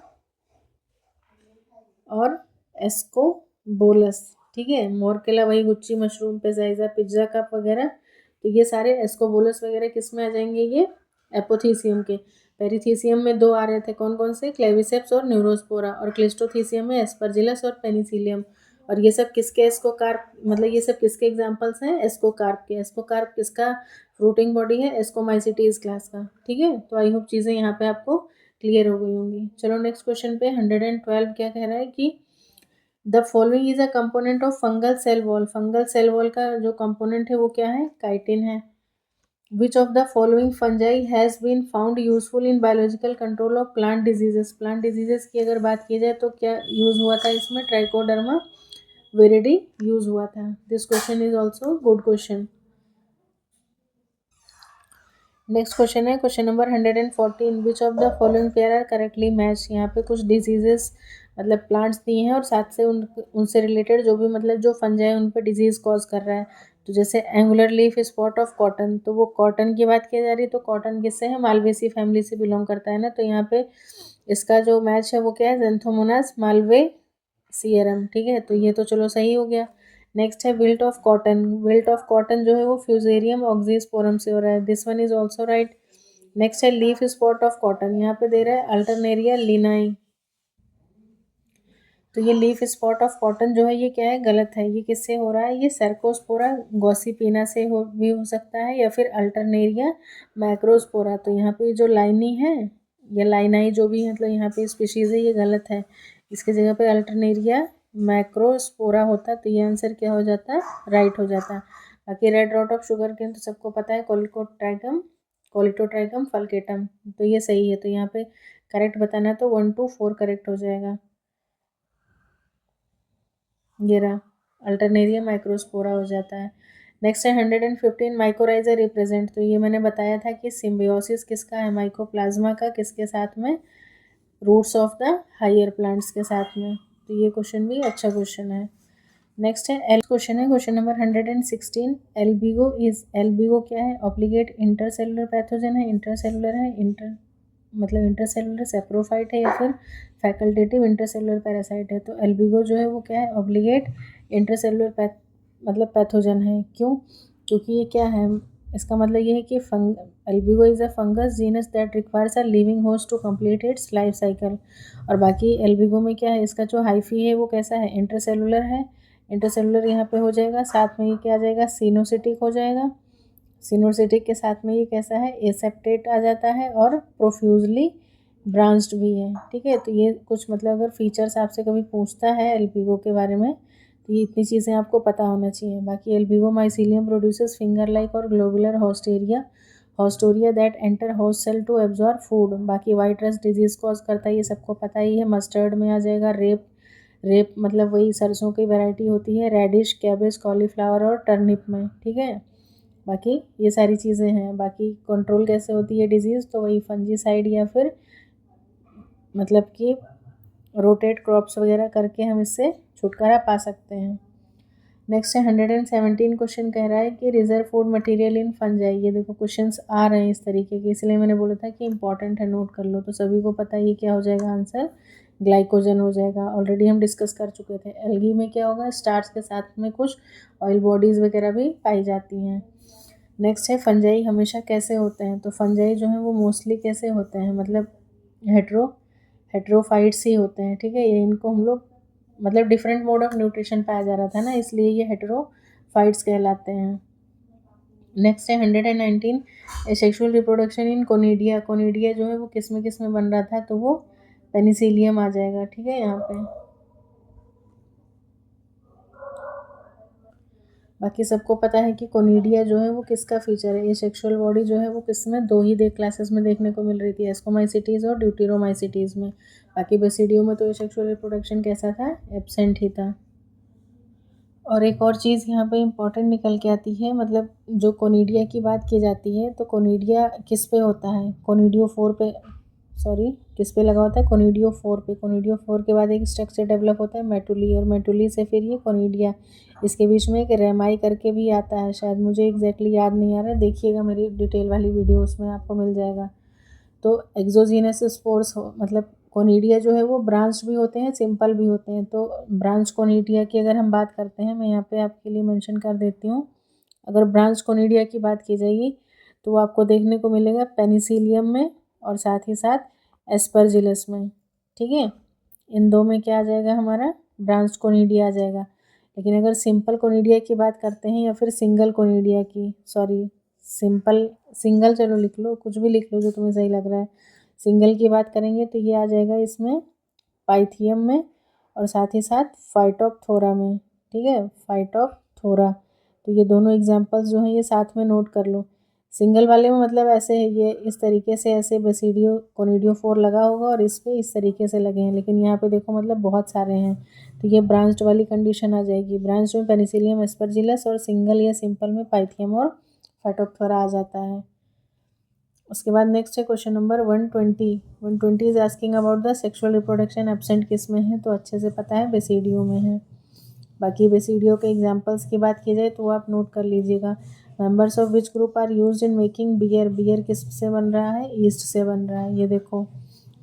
और एस्कोबोलस, ठीक है। मोरकेला वही गुच्ची मशरूम, पेजाइजा पिज्जा कप वगैरह, तो ये सारे एस्कोबोलस वगैरह किस में आ जाएंगे, ये एपोथीसियम के। पेरिथीसियम में 2 आ रहे थे, कौन कौन से, क्लेविसेप्स और न्यूरोस्पोरा, और क्लिस्टोथीसियम में एस्परजिलस और पेनिसिलियम। और ये सब किसके एस्कोकार्प, मतलब ये सब किसके एग्जाम्पल्स हैं, एस्कोकार्प के। एस्कोकार्प किसका फ्रूटिंग बॉडी है, एस्कोमाइसिटीज क्लास का, ठीक है। तो आई होप चीज़ें यहाँ पे आपको क्लियर हो गई होंगी। चलो नेक्स्ट क्वेश्चन पे 112 क्या कह रहा है कि the following is a component of fungal cell wall. Fungal cell wall का जो कंपोनेंट है वो क्या है, काइटिन है। Which of the following fungi has been found useful in biological control of plant diseases. Plant diseases की अगर बात की जाए तो क्या यूज हुआ था इसमें, ट्राइकोडर्मा विरिडी यूज हुआ था। This question is also good question. Next question है question number 114, which of the following pair are correctly match. यहाँ पे कुछ डिजीजेस मतलब प्लांट्स दिए हैं, और साथ से उनसे रिलेटेड जो भी मतलब जो फंजाई उन पे डिजीज कॉज कर रहा है। तो जैसे angular leaf spot of cotton, तो वो कॉटन की बात की जा रही है, तो कॉटन किससे है, मालवेसी फैमिली से बिलोंग करता है ना, तो यहाँ पे इसका जो मैच है वो क्या है, ज़ैंथोमोनास मालवेसियरम, ठीक है। तो ये तो चलो सही हो गया। नेक्स्ट है wilt of cotton. Wilt of cotton जो है वो फ्यूजेरियम ऑक्सीस्पोरम से हो रहा है, this one is also right. Next है लीफ स्पॉट ऑफ कॉटन, यहाँ पे दे रहा है अल्टरनेरिया लिनाई, तो ये लीफ स्पॉट ऑफ कॉटन जो है ये क्या है, गलत है। ये किससे हो रहा है, ये सर्कोस्पोरा गॉसिपिना से भी हो सकता है, या फिर अल्टरनेरिया मैक्रोस्पोरा। तो यहाँ पे जो लाइनी है या लाइनाई जो भी मतलब यहाँ पे स्पीशीज़ है, ये गलत है। इसके जगह पे अल्टरनेरिया मैक्रोस्पोरा होता, तो ये आंसर क्या हो जाता है, राइट हो जाता। बाकी red rot of sugar cane तो सबको पता है, कोलिटोट्राइकम फल्केटम, तो ये सही है। तो यहाँ पे करेक्ट बताना है तो 1 to 4 करेक्ट हो जाएगा। ये रहा अल्टरनेरिया माइक्रोस्पोरा हो जाता है। नेक्स्ट है 115 माइकोराइजा रिप्रेजेंट, तो ये मैंने बताया था कि सिम्बियोसिस किसका है, माइकोप्लाज्मा का, किसके साथ में, roots of the higher plants के साथ में। तो ये क्वेश्चन भी अच्छा क्वेश्चन है। नेक्स्ट है एल क्वेश्चन है क्वेश्चन नंबर 116, एल्बिगो क्या है, ऑब्लिगेट इंटरसेलुलर पैथोजन है, इंटरसेलुलर है, मतलब इंटरसेलुलर सेप्रोफाइट है, या फिर फैकल्टेटिव इंटरसेलुलर पैरासाइट है। तो एल्बिगो जो है वो क्या है, ऑब्लिगेट इंटरसेलुलर मतलब पैथोजन है। क्यों, क्योंकि ये क्या है, इसका मतलब ये है कि Albugo is a fungus genus that requires a living host to complete its life cycle. और बाकी एल्बिगो में क्या है, इसका जो हाइफी है वो कैसा है, इंटरसेलुलर है। इंटरसेलुलर यहाँ पे हो जाएगा, साथ में ये क्या आ जाएगा, सिनोसिटिक हो जाएगा। सिनोसिटिक के साथ में ये कैसा है, एसेप्टेट आ जाता है और प्रोफ्यूजली ब्रांच्ड भी है। ठीक है, तो ये कुछ मतलब अगर फीचर्स आपसे कभी पूछता है एल्बिगो के बारे में तो ये इतनी चीज़ें आपको पता होना चाहिए। बाकी Albugo mycelium produces finger like और globular haustoria that enter host cell to absorb food. बाकी वाइट रस्ट डिजीज़ कॉज करता है, ये सबको पता ही है। मस्टर्ड में आ जाएगा रेप, रेप मतलब वही सरसों की वैरायटी होती है, रेडिश, कैबेज, कॉलीफ्लावर और टर्निप में। ठीक है, बाकी ये सारी चीज़ें हैं। बाकी कंट्रोल कैसे होती है डिजीज़, तो वही फंजीसाइड या फिर मतलब कि रोटेट क्रॉप्स वगैरह करके हम इससे छुटकारा पा सकते हैं। नेक्स्ट है 117 क्वेश्चन कह रहा है कि reserve food material in fungi. ये देखो क्वेश्चंस आ रहे हैं इस तरीके के, इसलिए मैंने बोला था कि इंपॉर्टेंट है, नोट कर लो। तो सभी को पता ही क्या हो जाएगा आंसर, ग्लाइकोजन हो जाएगा। ऑलरेडी हम डिस्कस कर चुके थे। एल्गी में क्या होगा, स्टार्च के साथ में कुछ ऑयल बॉडीज़ वगैरह भी पाई जाती हैं। नेक्स्ट है फंजाई हमेशा कैसे होते हैं, तो फंजाई जो है वो मोस्टली कैसे होते हैं, मतलब हेट्रोफाइट्स ही होते हैं। ठीक है, ये इनको हम लोग मतलब डिफरेंट मोड ऑफ न्यूट्रिशन पाया जा रहा था ना, इसलिए ये हेट्रोफाइट्स कहलाते हैं। नेक्स्ट है 119 sexual reproduction in conidia. Conidia जो है वो किस में बन रहा था, तो वो पेनिसिलियम आ जाएगा। ठीक है, यहाँ पे बाकी सबको पता है कि कोनिडिया जो है वो किसका फीचर है। ये सेक्सुअल बॉडी जो है वो किस में, दो ही क्लासेस में देखने को मिल रही थी, एस्कोमाइसिटीज़ और ड्यूटेरोमाइसिटीज़ में। बाकी बेसिडियो में तो ये सेक्सुअल रिप्रोडक्शन कैसा था, एब्सेंट ही था। और एक और चीज़ यहाँ पे इम्पॉर्टेंट निकल के आती है, मतलब जो कोनिडिया की बात की जाती है तो कोनिडिया किस पे होता है, कोनिडियो 4 पे, सॉरी किस पे लगा होता है, कोनिडियो 4 पे। कोनिडियो 4 के बाद एक स्ट्रक्चर डेवलप होता है मेटुली, और मेटुली से फिर ये कोनिडिया। इसके बीच में एक रेमाई करके भी आता है, शायद मुझे एग्जैक्टली याद नहीं आ रहा है, देखिएगा मेरी डिटेल वाली वीडियो, उसमें आपको मिल जाएगा। तो एक्सोजीनस स्पोर्स हो मतलब कोनिडिया जो है वो ब्रांच भी होते हैं, सिंपल भी होते हैं। तो ब्रांच कोनिडिया की अगर हम बात करते हैं, मैं यहाँ पे आपके लिए मेंशन कर देती हूँ। अगर ब्रांच कोनिडिया की बात की जाएगी तो वो आपको देखने को मिलेगा पेनिसिलियम में और साथ ही साथ एस्परजिलस में। ठीक है, इन दो में क्या आ जाएगा हमारा, ब्रांच कोनिडिया आ जाएगा। लेकिन अगर सिंपल कोनिडिया की बात करते हैं या फिर सिंगल कोनिडिया की, सॉरी सिंपल, सिंगल चलो लिख लो, कुछ भी लिख लो जो तुम्हें सही लग रहा है। सिंगल की बात करेंगे तो ये आ जाएगा इसमें पाइथियम में और साथ ही साथ फाइटोप्थोरा में। ठीक है, फाइटोप्थोरा। तो ये दोनों एग्जांपल्स जो हैं ये साथ में नोट कर लो। सिंगल वाले में मतलब ऐसे है, ये इस तरीके से ऐसे बेसिडियो कोनिडियो 4 लगा होगा और इस पे इस तरीके से लगे हैं, लेकिन यहाँ पे देखो मतलब बहुत सारे हैं, तो ये ब्रांच्ड वाली कंडीशन आ जाएगी। ब्रांच में पेनिसिलियम एस्परजिलस और सिंगल या सिंपल में पाइथियम और फाइटोप्थोरा आ जाता है। उसके बाद नेक्स्ट है question number 120 is asking about the sexual reproduction absent किस में है, तो अच्छे से पता है बेसिडियो में है। बाकी बेसिडियो के एग्जांपल्स की बात की जाए तो वो आप नोट कर लीजिएगा। Members of which group are used in making beer. Beer किस से बन रहा है, ईस्ट से बन रहा है। ये देखो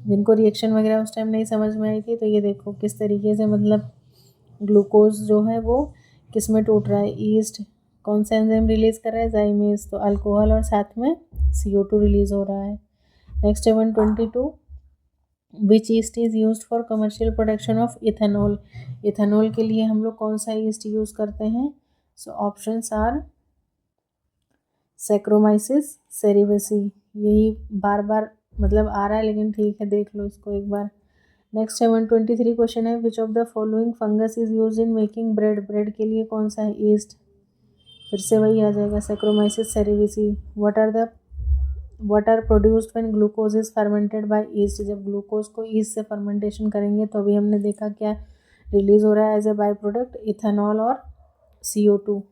जिनको रिएक्शन वगैरह उस टाइम नहीं समझ में आई थी तो ये देखो किस तरीके से मतलब ग्लूकोज जो है वो किस में टूट रहा है, ईस्ट। कौन सा एंजाइम रिलीज कर रहा है, जाइमेज, तो अल्कोहल और साथ में CO2 रिलीज हो रहा है। नेक्स्ट है 122 which yeast is use for commercial production of ethanol. Ethanol के लिए हम लोग कौन सा ईस्ट यूज़ करते हैं, सो ऑप्शंस आर सैक्रोमाइसिस, सेरिवेसी। यही बार बार मतलब आ रहा है, लेकिन ठीक है देख लो इसको एक बार। नेक्स्ट है 123 क्वेश्चन है which of the following fungus is use in making bread. Bread के लिए कौन सा है, ईस्ट। फिर से वही आ जाएगा Saccharomyces, cerevisiae. What are produced when glucose is fermented by yeast. जब ग्लूकोज को ईस्ट से फर्मेंटेशन करेंगे तो अभी हमने देखा क्या रिलीज हो रहा है as a by product, ethanol और CO2।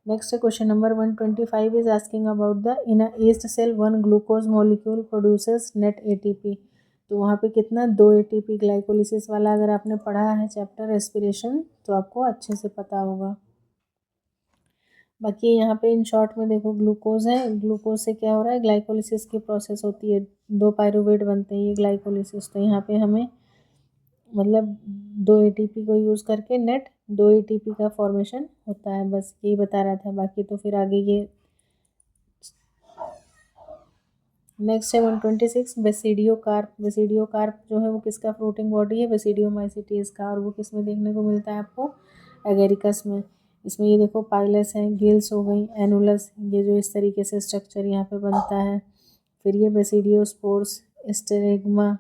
Next question number 125 is asking about the in a yeast cell one glucose molecule produces net ATP। तो वहाँ पे कितना, 2 ATP। ग्लाइकोलिसिस वाला अगर आपने पढ़ा है चैप्टर रेस्पिरेशन तो आपको अच्छे से पता होगा। बाकी यहाँ पे इन शॉर्ट में देखो ग्लूकोज है, ग्लूकोज से क्या हो रहा है, ग्लाइकोलिसिस की प्रोसेस होती है, 2 पायरुवेट बनते हैं, ये ग्लाइकोलिसिस। तो यहाँ पे हमें मतलब 2 एटीपी को यूज़ करके नेट 2 एटीपी का फॉर्मेशन होता है। बस यही बता रहा था, बाकी तो फिर आगे ये। नेक्स्ट है 126 बेसिडियो कार्प। बेसिडियो कार्प जो है वो किसका फ्रूटिंग बॉडी है? बेसिडियोमाइसिटीज का। और वो किस में देखने को मिलता है आपको? एगेरिकस में। इसमें ये देखो पाइलस है, गिल्स हो गई, एनुलस, ये जो इस तरीके से स्ट्रक्चर यहाँ पे बनता है। फिर ये बेसिडियोस्पोर्स, स्टेरेग्मा,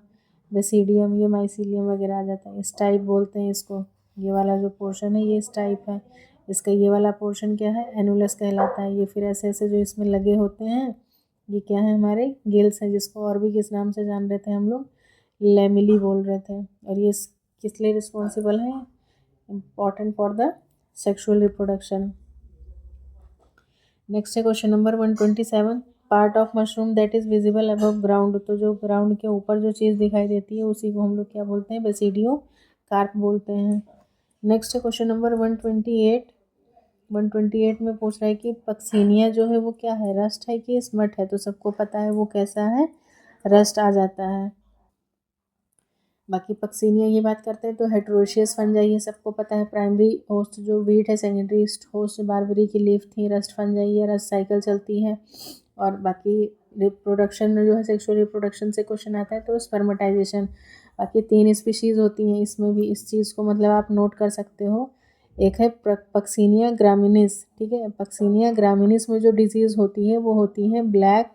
बेसिडियम, ये माइसीलियम वगैरह आ जाता है। स्टाइप बोलते हैं इसको। ये वाला जो पोर्शन है ये स्टाइप है। इसका ये वाला पोर्शन क्या है? एनुलस कहलाता है। ये फिर ऐसे ऐसे जो इसमें लगे होते हैं ये क्या है? हमारे गिल्स हैं, जिसको और भी किस नाम से जान रहे थे हम लोग? लेमिली बोल रहे थे। और ये किस लिए रिस्पॉन्सिबल है? Important for the sexual reproduction. Next है question number 127। Part of mushroom that is visible above ground. तो जो ग्राउंड के ऊपर जो चीज़ दिखाई देती है उसी को हम लोग क्या बोलते हैं? बेसिडियो कार्प बोलते हैं। नेक्स्ट है क्वेश्चन नंबर 128। 128 में पूछ रहा है कि पक्सीनिया जो है वो क्या है? रस्ट है कि स्मट है? तो सबको पता है वो कैसा है, रस्ट आ जाता है। बाकी पक्सीनिया की बात करते हैं तो हेट्रोशियस फंजाई है, सबको पता है। प्राइमरी होस्ट जो वीट है, सेकेंडरी होस्ट बारबरी की लीफ थी, रस्ट फंजाई है, रस्ट साइकिल चलती है। और बाकी रिप्रोडक्शन में जो है सेक्सुअल रिप्रोडक्शन से क्वेश्चन आता है तो स्पर्मेटाइजेशन। बाकी 3 स्पीशीज़ होती हैं इसमें भी, इस चीज़ को मतलब आप नोट कर सकते हो। एक है पक्सीनिया ग्रामिनिस, ठीक है। पक्सीनिया ग्रामिनिस में जो डिजीज़ होती है वो होती है ब्लैक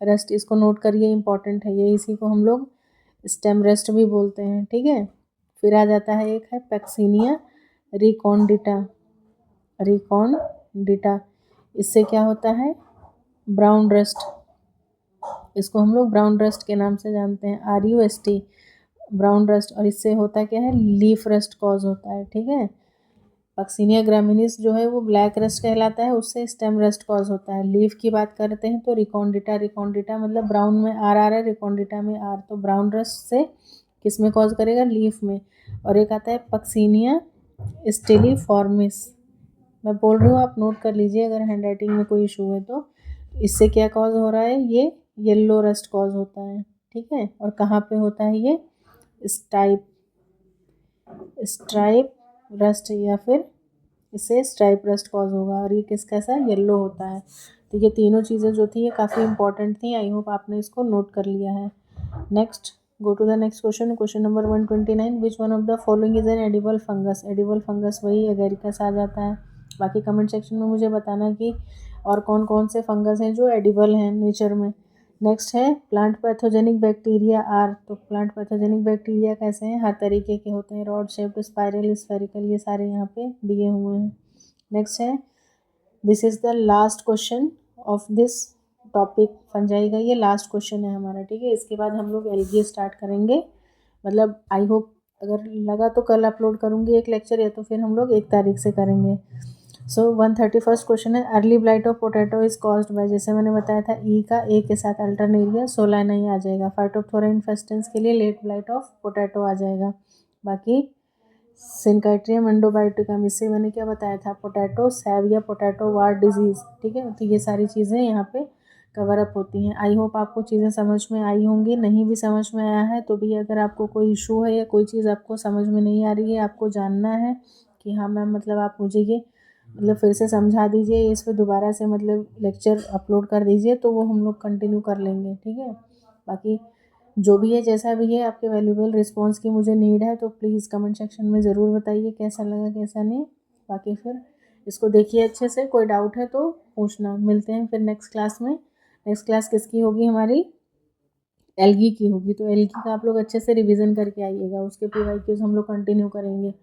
रस्ट। इसको नोट करिए, इंपॉर्टेंट है ये। इसी को हम लोग स्टेम रस्ट भी बोलते हैं, ठीक है। फिर आ जाता है एक है पैक्सीनिया रिकॉन्डिटा। रिकॉन्डिटा, इससे क्या होता है? Brown rust. इसको हम लोग ब्राउन रस्ट के नाम से जानते हैं, RUST, ब्राउन रस्ट। और इससे होता क्या है? लीफ रस्ट कॉज होता है, ठीक है। पक्सीनिया ग्रामिनिस जो है वो ब्लैक रस्ट कहलाता है, उससे स्टेम रस्ट कॉज होता है। लीफ की बात करते हैं तो रिकॉन्डिटा। रिकॉन्डिटा मतलब ब्राउन में आर आ रहा है, रिकॉन्डिटा में आर, तो ब्राउन रस्ट से किस में कॉज करेगा? लीफ में। और एक आता है पक्सीनिया स्टेलीफॉर्मिस। मैं बोल रही हूँ, आप नोट कर लीजिए अगर हैंड राइटिंग में कोई इशू है तो। इससे क्या कॉज हो रहा है? ये येलो रस्ट कॉज होता है, ठीक है। और कहाँ पे होता है ये? स्टाइप रस्ट, या फिर इससे स्ट्राइप रस्ट कॉज होगा। और ये किस कैसा? येलो होता है। तो ये तीनों चीज़ें जो थी ये काफ़ी इंपॉर्टेंट थी। आई होप आपने इसको नोट कर लिया है। Next, go to the next question. Question number 129। Which one of the following is an edible fungus? Edible fungus वही एगेरिकस आ जाता है। बाकी कमेंट सेक्शन में मुझे बताना कि और कौन कौन से फंगस हैं जो एडिबल हैं नेचर में। नेक्स्ट है प्लांट पैथोजेनिक बैक्टीरिया आर। तो प्लांट पैथोजेनिक बैक्टीरिया कैसे हैं? हर तरीके के होते हैं, रॉड शेप्ड, स्पाइरल, स्फेरिकल, ये सारे यहाँ पे दिए हुए हैं। नेक्स्ट है, this is the last question of this topic fungi का। ये लास्ट क्वेश्चन है हमारा, ठीक है। इसके बाद हम लोग एलगी स्टार्ट करेंगे। मतलब आई होप, अगर लगा तो कल अपलोड करूँगी एक लेक्चर, या तो फिर हम लोग 1 तारीख से करेंगे। सो 131 क्वेश्चन है, early blight of potato is caused bye. जैसे मैंने बताया था ई का ए के साथ अल्टरनेरिया सोलाना ही आ जाएगा। फाइटोप्थोरा इन्फेस्टेंस के लिए लेट ब्लाइट ऑफ पोटैटो आ जाएगा। बाकी सिंकाइट्रियम एंडोबायोटिकम, इससे मैंने क्या बताया था? पोटैटो सैव या पोटैटो वार डिजीज़, ठीक है। तो ये सारी चीज़ें यहाँ पे कवर अप होती हैं। आई होप आपको चीज़ें समझ में आई होंगी। नहीं भी समझ में आया है तो भी अगर आपको कोई इशू है या कोई चीज़ आपको समझ में नहीं आ रही है, आपको जानना है कि हाँ मैम, मतलब आप मुझे ये मतलब फिर से समझा दीजिए, इस पर दोबारा से मतलब लेक्चर अपलोड कर दीजिए, तो वो हम लोग कंटिन्यू कर लेंगे, ठीक है। बाकी जो भी है, जैसा भी है, आपके वैल्यूबल रिस्पांस की मुझे नीड है, तो प्लीज़ कमेंट सेक्शन में ज़रूर बताइए कैसा लगा कैसा नहीं। बाकी फिर इसको देखिए अच्छे से, कोई डाउट है तो पूछना। मिलते हैं फिर नेक्स्ट क्लास में। नेक्स्ट क्लास किसकी होगी? हमारी एलगी की होगी। तो एलगी का आप लोग अच्छे से रिवीजन करके आइएगा, उसके PYQs हम लोग कंटिन्यू करेंगे।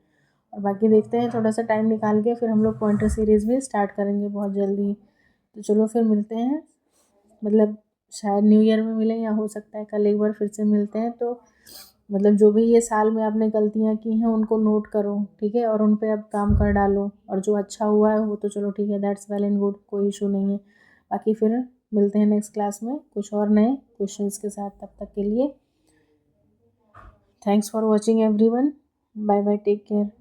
और बाकी देखते हैं, थोड़ा सा टाइम निकाल के फिर हम लोग पॉइंटर सीरीज़ भी स्टार्ट करेंगे बहुत जल्दी। तो चलो फिर मिलते हैं, मतलब शायद न्यू ईयर में मिलें, या हो सकता है कल एक बार फिर से मिलते हैं। तो मतलब जो भी ये साल में आपने गलतियाँ की हैं उनको नोट करो, ठीक है, और उन पे अब काम कर डालो। और जो अच्छा हुआ है वो तो चलो ठीक है, दैट्स वेल एंड गुड, कोई इशू नहीं है। बाकी फिर मिलते हैं नेक्स्ट क्लास में कुछ और नए क्वेश्चंस के साथ। तब तक के लिए thanks for watching everyone. Bye bye, take care.